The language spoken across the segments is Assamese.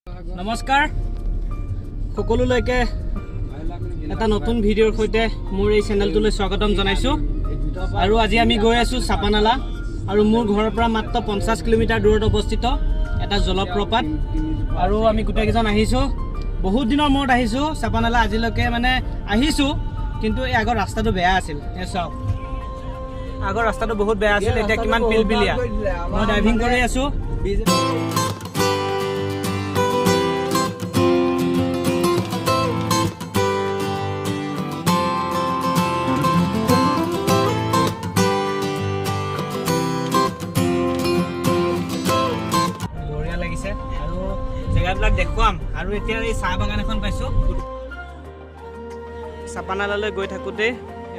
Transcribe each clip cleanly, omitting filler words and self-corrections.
নমস্কাৰ সকলোলৈকে এটা নতুন ভিডিঅ'ৰ সৈতে মোৰ এই চেনেলটোলৈ স্বাগতম জনাইছোঁ আৰু আজি আমি গৈ আছোঁ চাপানালা আৰু মোৰ ঘৰৰ পৰা মাত্ৰ 50 কিলোমিটাৰ দূৰত অৱস্থিত এটা জলপ্ৰপাত আৰু আমি গোটেইকেইজন আহিছোঁ বহুত দিনৰ মূৰত আহিছোঁ চাপানালা আজিলৈকে মানে আহিছোঁ কিন্তু এই আগৰ ৰাস্তাটো বেয়া আছিল এই চাওক আগৰ ৰাস্তাটো বহুত বেয়া আছিল এতিয়া কিমান পিলপিলিয়া মই ড্ৰাইভিং কৰি আছোঁ জেগাবিলাক দেখুৱাম আৰু এতিয়া এই চাহ বাগান এখন পাইছোঁ চাপানালালৈ গৈ থাকোঁতে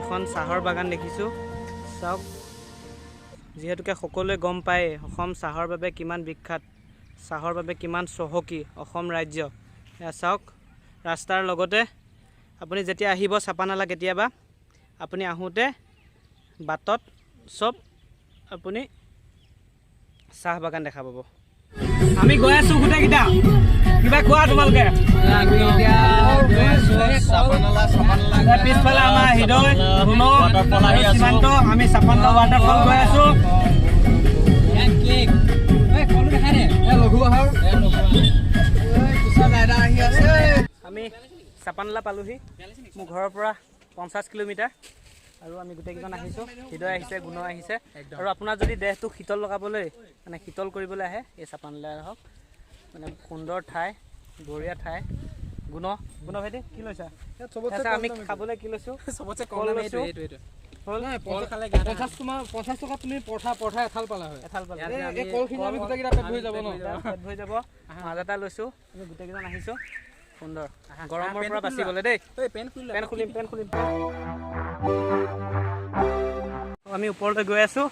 এখন চাহৰ বাগান দেখিছোঁ চাওক যিহেতুকে সকলোৱে গম পায় অসম চাহৰ বাবে কিমান বিখ্যাত চাহৰ বাবে কিমান চহকী অসম ৰাজ্য এয়া চাওক ৰাস্তাৰ লগতে আপুনি যেতিয়া আহিব চাপানালা কেতিয়াবা আপুনি আহোঁতে বাটত চব আপুনি চাহ বাগান দেখা পাব আমি গৈ আছোঁ গোটেইকেইটা কিবা কোৱা তোমালোকে পিছফালে আমাৰ হৃদয় সীমান্ত আমি চাপানালা ৱাটাৰফল গৈ আছোঁ আমি চাপানালা পালোহি মোৰ ঘৰৰ পৰা 50 কিলোমিটাৰ আৰু আমি গোটেইকেইজন আহিছোঁ হৃদয় আহিছে গুণ আহিছে আৰু আপোনাৰ যদি দেহটো শীতল লগাবলৈ মানে শীতল কৰিবলৈ আহে এই চাপানালা হওক মানে সুন্দৰ ঠাই বঢ়িয়া ঠাই গুণ ভাইটি কি লৈছা আমি খাবলৈ কি লৈছোঁ চবতছে কল লৈছোঁ মাজ এটা লৈছোঁ আমি গোটেইকেইজন আহিছোঁ সুন্দৰ গৰমৰ পৰা বাচি গ'লে দেই পেন খুলিম আমি ওপৰলৈ গৈ আছোঁ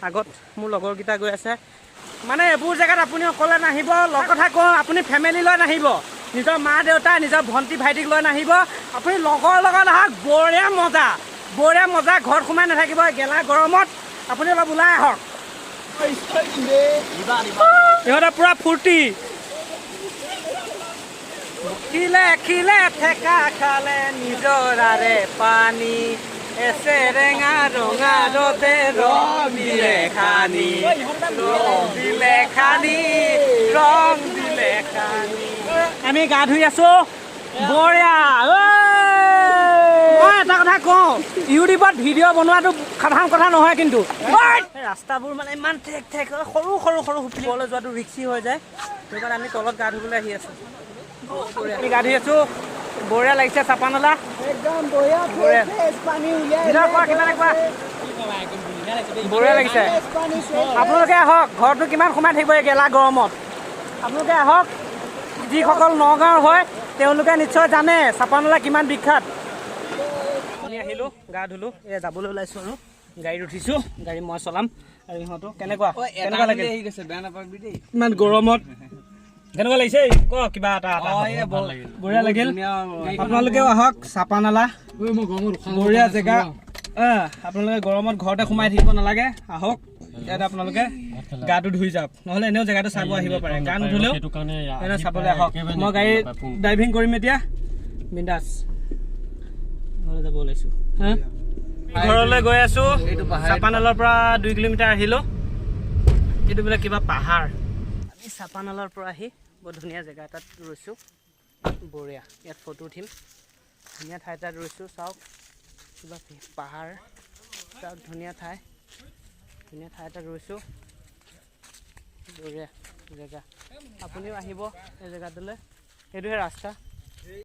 আগত মোৰ লগৰকেইটা গৈ আছে মানে এইবোৰ জেগাত আপুনি অকলে নাহিব লগ কথা কওঁ আপুনি ফেমিলি লৈ নাহিব নিজৰ মা দেউতা নিজৰ ভণ্টি ভাইটিক লৈ নাহিব আপুনি লগৰ লগত আহক বঢ়িয়া মজা ঘৰত সোমাই নাথাকিব গেলা গৰমত আপুনি অলপ ওলাই আহক ইহঁতে পুৰা ফূৰ্তি খিলে ঠেকা খালে নিজৰাৰে পানী এছেৰেঙা ৰঙা ৰদে ৰং দিলে খানি আমি গা ধুই আছো বঢ়িয়া মই এটা কথা কওঁ ইউটিউবত ভিডিঅ' বনোৱাটো সাধাৰণ কথা নহয় কিন্তু ৰাস্তাবোৰ মানে ইমান ঠেক সৰু সুপিবলৈ যোৱাটো ৰিক্সি হৈ যায় সেইকাৰণে আমি তলত গা ধুবলৈ আহি আছোঁ আমি গা ধুই আছোঁ বঢ়িয়া লাগিছে চাপানালা একদম বঢ়িয়া লাগিছে আপোনালোকে আহক ঘৰটো কিমান সোমাই থাকিব এই গেলা গৰমত আপোনালোকে আহক যিসকল নগাঁৱৰ হয় তেওঁলোকে নিশ্চয় জানে চাপানালা কিমান বিখ্যাত আমি আহিলোঁ গা ধুলোঁ এয়া যাবলৈ ওলাইছোঁ আৰু গাড়ীত উঠিছোঁ গাড়ী মই চলাম আৰু ইহঁতো কেনেকুৱা লাগে ইমান গৰমত কেনেকুৱা লাগিছে ক কিবা এটা বঢ়িয়া লাগিল আপোনালোকেও আহক চাপানালা বঢ়িয়া জেগা আপোনালোকে গৰমত ঘৰতে সোমাই থাকিব নালাগে আহক ইয়াতে আপোনালোকে গাটো ধুই যাওক নহ'লে এনেও জেগাটো চাব আহিব পাৰে গা নুধুলেও এনে চাবলৈ আহক মই গাড়ী ড্ৰাইভিং কৰিম এতিয়া বিন্দাছ ঘৰলৈ যাব ওলাইছোঁ ঘৰলৈ গৈ আছোঁ চাপানালাৰ পৰা 2 কিলোমিটাৰ আহিলোঁ এইটো বোলে কিবা পাহাৰ আমি চাপানালাৰ পৰা আহি বৰ ধুনীয়া জেগা এটাত ৰৈছোঁ বঢ়িয়া ইয়াত ফটো উঠিম ধুনীয়া ঠাই এটাত ৰৈছোঁ চাওক কিবা পাহাৰ চাওক ধুনীয়া ঠাই এটাত ৰৈছোঁ বঢ়িয়া জেগা আপুনিও আহিব এই জেগাটোলৈ সেইটোহে ৰাস্তা